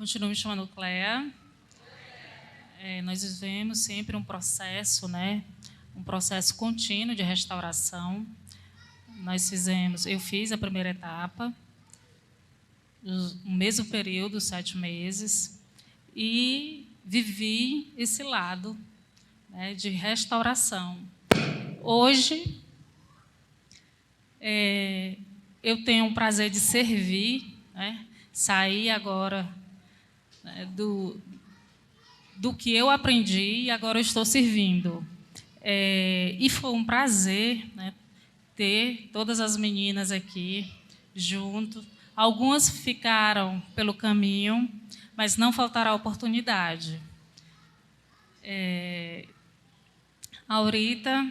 Continuo me chamando Cléa. Nós vivemos sempre um processo, né? Um processo contínuo de restauração. Eu fiz a primeira etapa, no mesmo período, 7 meses, e vivi esse lado, né, de restauração. Hoje, eu tenho o prazer de servir, né? Saí agora, né, do que eu aprendi e agora eu estou servindo. E foi um prazer, né, ter todas as meninas aqui junto. Algumas ficaram pelo caminho, mas não faltará oportunidade. A Aurita,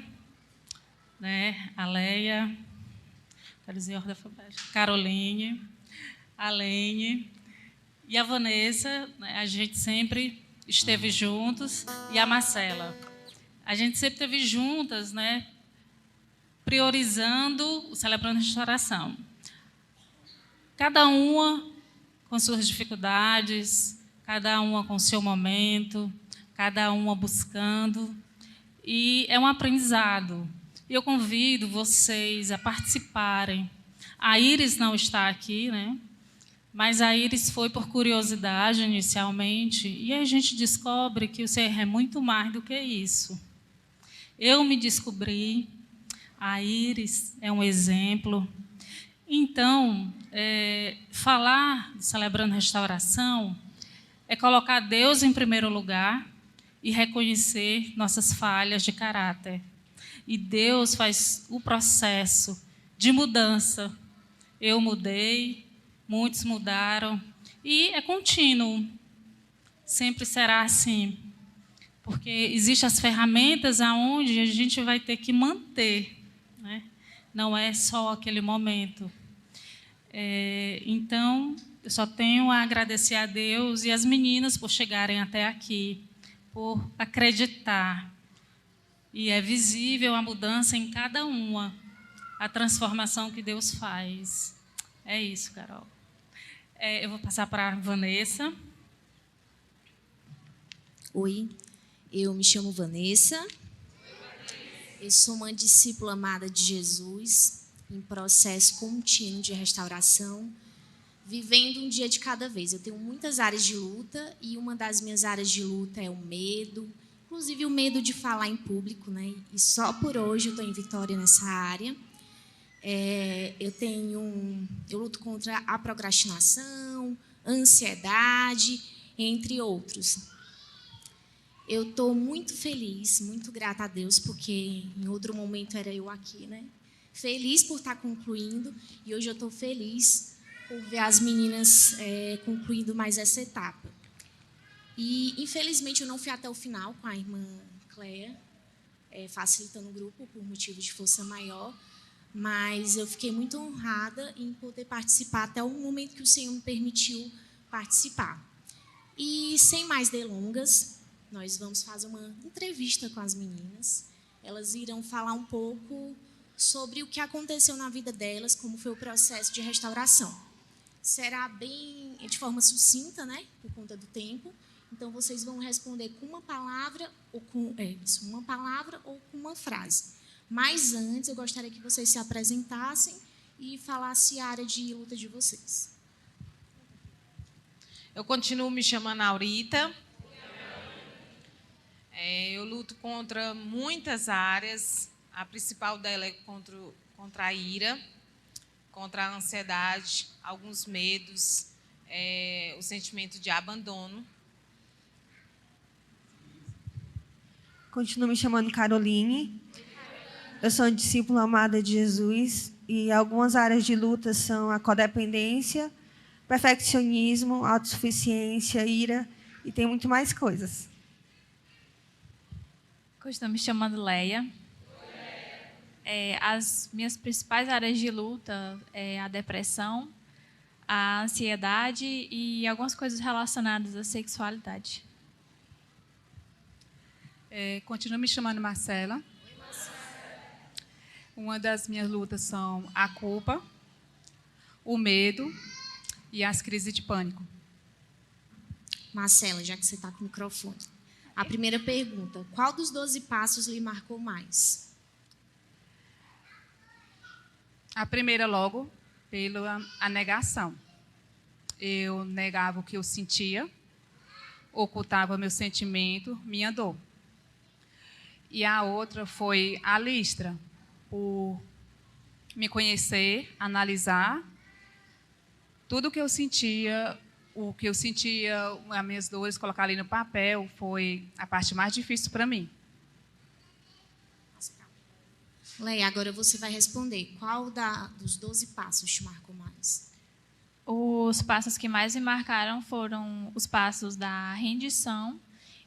né, a Leia, quero dizer ordem alfabética, Caroline, a Lene e a Vanessa, né, a gente sempre esteve juntos, e a Marcela. A gente sempre esteve juntas, né, priorizando o Celebrando Restauração. Cada uma com suas dificuldades, cada uma com seu momento, cada uma buscando. E é um aprendizado. E eu convido vocês a participarem. A Iris não está aqui, né? Mas a Iris foi por curiosidade inicialmente, e a gente descobre que o CR é muito mais do que isso. Eu me descobri, a Iris é um exemplo. Então, falar de Celebrando Restauração é colocar Deus em primeiro lugar e reconhecer nossas falhas de caráter. E Deus faz o processo de mudança. Eu mudei, muitos mudaram, e é contínuo. Sempre será assim. Porque existem as ferramentas aonde a gente vai ter que manter, né? Não é só aquele momento. Então, eu só tenho a agradecer a Deus e as meninas por chegarem até aqui, por acreditar. E é visível a mudança em cada uma, a transformação que Deus faz. É isso, Carol. Eu vou passar para a Vanessa. Oi, eu me chamo Vanessa. Eu sou uma discípula amada de Jesus, em processo contínuo de restauração, vivendo um dia de cada vez. Eu tenho muitas áreas de luta, e uma das minhas áreas de luta é o medo, inclusive o medo de falar em público, né? E só por hoje eu estou em vitória nessa área. Eu luto contra a procrastinação, ansiedade, entre outros. Eu estou muito feliz, muito grata a Deus, porque em outro momento era eu aqui, né? Feliz por estar concluindo, e hoje eu estou feliz por ver as meninas concluindo mais essa etapa. E, infelizmente, eu não fui até o final com a irmã Cléa, facilitando o grupo por motivo de força maior, mas eu fiquei muito honrada em poder participar até o momento que o Senhor me permitiu participar. E, sem mais delongas, nós vamos fazer uma entrevista com as meninas. Elas irão falar um pouco sobre o que aconteceu na vida delas, como foi o processo de restauração. Será bem de forma sucinta, né, por conta do tempo. Então, vocês vão responder com uma palavra ou com uma frase. Mas antes, eu gostaria que vocês se apresentassem e falassem a área de luta de vocês. Eu continuo me chamando Aurita. Eu luto contra muitas áreas. A principal dela é contra a ira, contra a ansiedade, alguns medos, o sentimento de abandono. Continuo me chamando Caroline. Eu sou uma discípula amada de Jesus, e algumas áreas de luta são a codependência, perfeccionismo, autossuficiência, ira, e tem muito mais coisas. Continuo me chamando Leia. As minhas principais áreas de luta é a depressão, a ansiedade e algumas coisas relacionadas à sexualidade. Continuo me chamando Marcela. Uma das minhas lutas são a culpa, o medo e as crises de pânico. Marcela, já que você está com o microfone. A primeira pergunta: qual dos 12 passos lhe marcou mais? A primeira, logo, pela a negação. Eu negava o que eu sentia, ocultava meu sentimento, minha dor. E a outra foi a Listra, por me conhecer, analisar tudo o que eu sentia, as minhas dores, colocar ali no papel, foi a parte mais difícil para mim. Leia, agora você vai responder. Qual dos 12 passos te marcou mais? Os passos que mais me marcaram foram os passos da rendição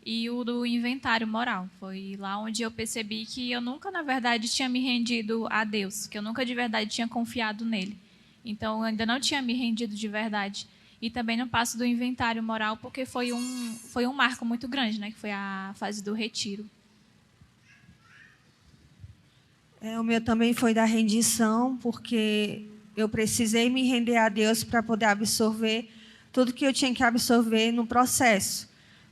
e o do inventário moral. Foi lá onde eu percebi que eu nunca, na verdade, tinha me rendido a Deus, que eu nunca de verdade tinha confiado nele. Então, eu ainda não tinha me rendido de verdade. E também no passo do inventário moral, porque foi um marco muito grande, né? Que foi a fase do retiro. O meu também foi da rendição, porque eu precisei me render a Deus para poder absorver tudo que eu tinha que absorver no processo.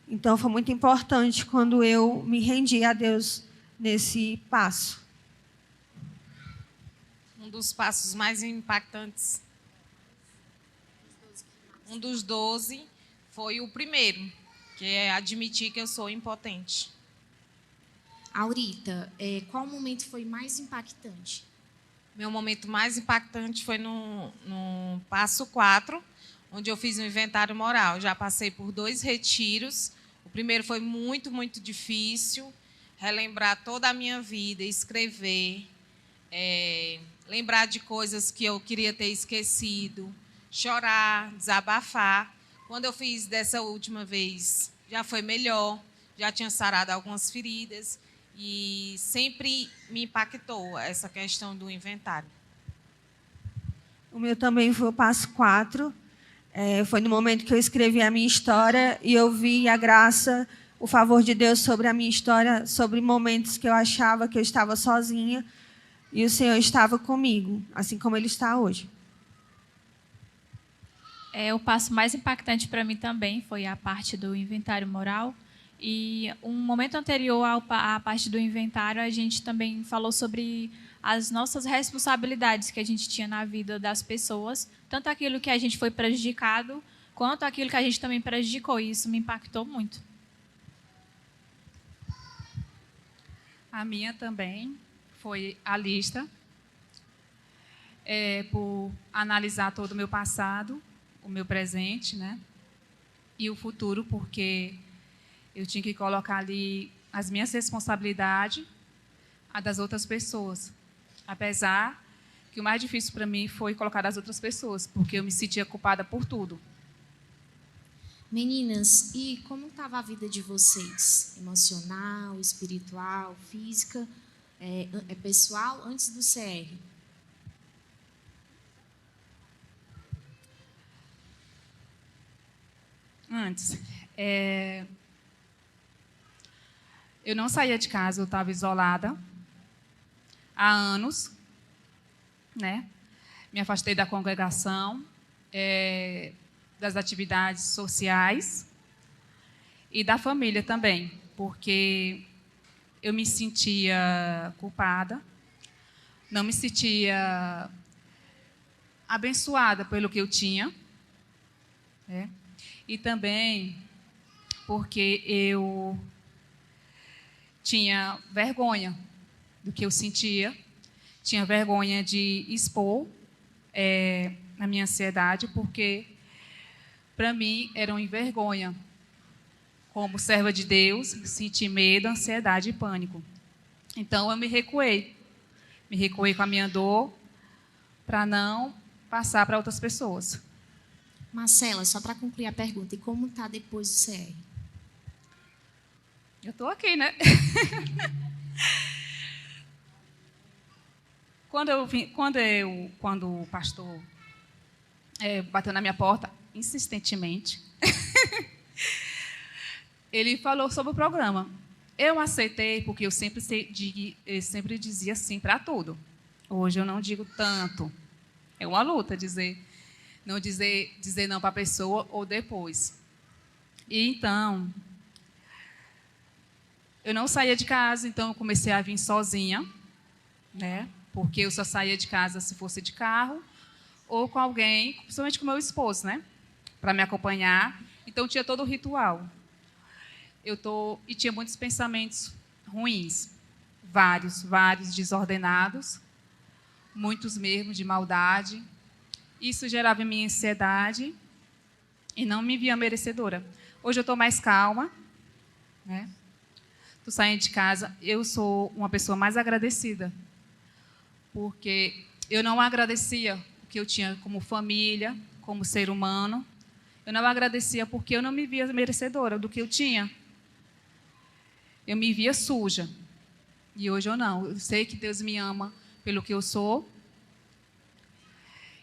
Então, foi muito importante quando eu me rendi a Deus nesse passo. Um dos passos mais impactantes, um dos 12, foi o primeiro, que é admitir que eu sou impotente. Aurita, qual momento foi mais impactante? Meu momento mais impactante foi no passo 4, onde eu fiz um inventário moral. Já passei por 2 retiros. O primeiro foi muito, muito difícil. Relembrar toda a minha vida, escrever, lembrar de coisas que eu queria ter esquecido, chorar, desabafar. Quando eu fiz dessa última vez, já foi melhor, já tinha sarado algumas feridas. E sempre me impactou essa questão do inventário. O meu também foi o passo 4. Foi no momento que eu escrevi a minha história e eu vi a graça, o favor de Deus sobre a minha história, sobre momentos que eu achava que eu estava sozinha e o Senhor estava comigo, assim como Ele está hoje. O passo mais impactante para mim também foi a parte do inventário moral. E um momento anterior à parte do inventário, a gente também falou sobre as nossas responsabilidades que a gente tinha na vida das pessoas, tanto aquilo que a gente foi prejudicado, quanto aquilo que a gente também prejudicou. E isso me impactou muito. A minha também foi a lista, por analisar todo o meu passado, o meu presente, né? E o futuro, porque eu tinha que colocar ali as minhas responsabilidades, a das outras pessoas. Apesar que o mais difícil para mim foi colocar as outras pessoas, porque eu me sentia culpada por tudo. Meninas, e como estava a vida de vocês? Emocional, espiritual, física, pessoal, antes do CR? Antes, eu não saía de casa, eu estava isolada há anos, né? Me afastei da congregação, das atividades sociais e da família também, porque eu me sentia culpada, não me sentia abençoada pelo que eu tinha, né? E também porque eu tinha vergonha do que eu sentia, tinha vergonha de expor a minha ansiedade, porque, para mim, era uma vergonha. Como serva de Deus, sentir medo, ansiedade e pânico. Então, eu me recuei com a minha dor, para não passar para outras pessoas. Marcela, só para concluir a pergunta, e como está depois do CR? Eu estou aqui, né? Quando o pastor bateu na minha porta, insistentemente, ele falou sobre o programa. Eu aceitei porque eu sempre dizia sim para tudo. Hoje eu não digo tanto. É uma luta dizer não para a pessoa ou depois. E então, eu não saía de casa, então eu comecei a vir sozinha, né? Porque eu só saía de casa se fosse de carro ou com alguém, principalmente com meu esposo, né? Para me acompanhar. Então tinha todo o ritual. E tinha muitos pensamentos ruins, vários desordenados, muitos mesmo de maldade. Isso gerava em mim ansiedade e não me via merecedora. Hoje eu estou mais calma, né? Estou saindo de casa. Eu sou uma pessoa mais agradecida, porque eu não agradecia o que eu tinha como família, como ser humano. Eu não agradecia porque eu não me via merecedora do que eu tinha. Eu me via suja. E hoje eu não. Eu sei que Deus me ama pelo que eu sou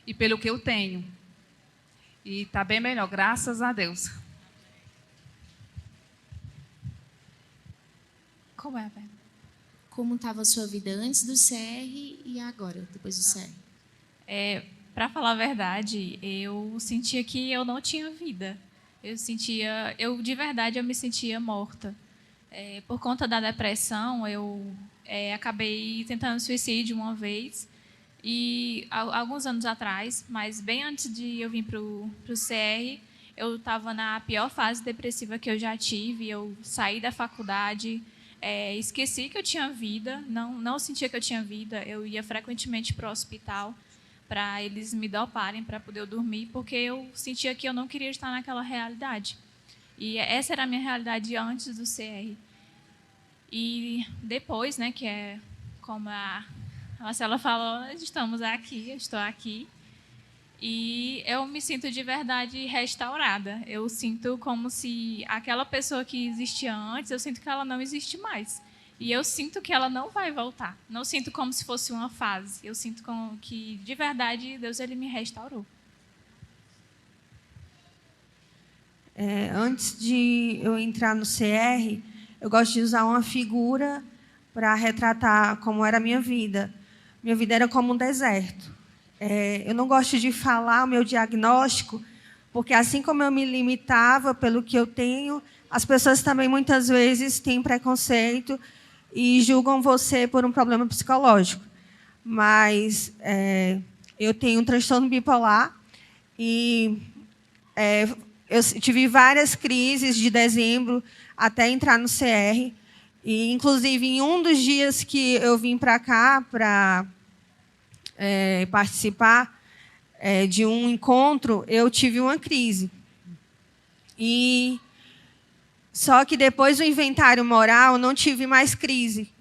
e pelo que eu tenho. E está bem melhor, graças a Deus. Como é, velho? Como estava a sua vida antes do CR e agora, depois do CR? Para falar a verdade, eu sentia que eu não tinha vida. De verdade, eu me sentia morta. Por conta da depressão, eu acabei tentando suicídio uma vez. E alguns anos atrás, mas bem antes de eu vir para o CR, eu estava na pior fase depressiva que eu já tive. Eu saí da faculdade, esqueci que eu tinha vida, não sentia que eu tinha vida. Eu ia frequentemente para o hospital para eles me doparem para poder eu dormir, porque eu sentia que eu não queria estar naquela realidade. E essa era a minha realidade antes do CR. E depois, né, que é como a Marcela falou, nós estamos aqui, eu estou aqui, e eu me sinto de verdade restaurada. Eu sinto como se aquela pessoa que existia antes, eu sinto que ela não existe mais. E eu sinto que ela não vai voltar. Não sinto como se fosse uma fase. Eu sinto como que, de verdade, Deus ele me restaurou. Antes de eu entrar no CR, eu gosto de usar uma figura para retratar como era a minha vida. Minha vida era como um deserto. Eu não gosto de falar o meu diagnóstico, porque assim como eu me limitava pelo que eu tenho, as pessoas também muitas vezes têm preconceito e julgam você por um problema psicológico. Mas eu tenho um transtorno bipolar e eu tive várias crises de dezembro até entrar no CR. E, inclusive, em um dos dias que eu vim para cá para participar de um encontro, eu tive uma crise. Só que depois do inventário moral, eu não tive mais crise.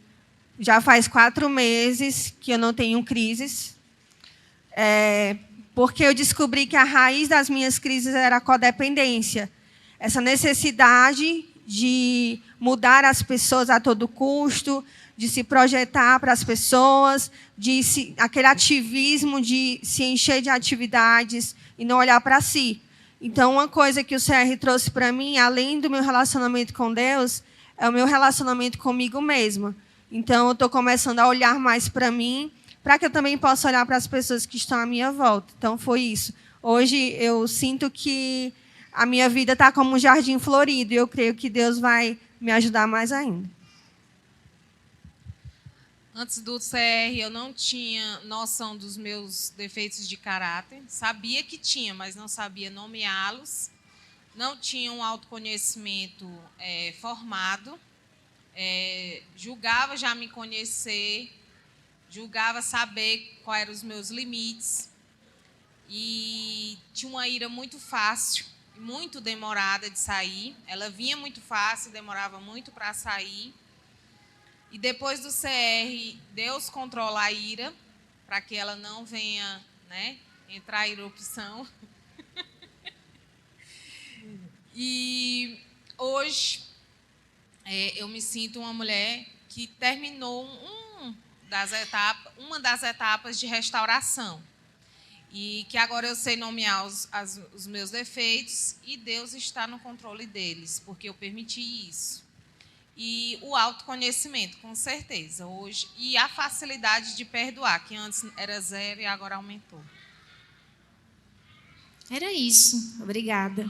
Já faz 4 meses que eu não tenho crises, porque eu descobri que a raiz das minhas crises era a codependência. Essa necessidade de mudar as pessoas a todo custo, de se projetar para as pessoas, aquele ativismo de se encher de atividades e não olhar para si. Então, uma coisa que o CR trouxe para mim, além do meu relacionamento com Deus, é o meu relacionamento comigo mesma. Então, eu estou começando a olhar mais para mim, para que eu também possa olhar para as pessoas que estão à minha volta. Então, foi isso. Hoje, eu sinto que a minha vida está como um jardim florido, e eu creio que Deus vai me ajudar mais ainda. Antes do CR, eu não tinha noção dos meus defeitos de caráter. Sabia que tinha, mas não sabia nomeá-los. Não tinha um autoconhecimento formado. Julgava já me conhecer, julgava saber quais eram os meus limites. E tinha uma ira muito fácil, muito demorada de sair. Ela vinha muito fácil, demorava muito para sair. E depois do CR, Deus controla a ira, para que ela não venha, né, entrar em erupção. E hoje, eu me sinto uma mulher que terminou uma das etapas de restauração. E que agora eu sei nomear os meus defeitos e Deus está no controle deles, porque eu permiti isso. E o autoconhecimento, com certeza, hoje. E a facilidade de perdoar, que antes era 0 e agora aumentou. Era isso. Obrigada.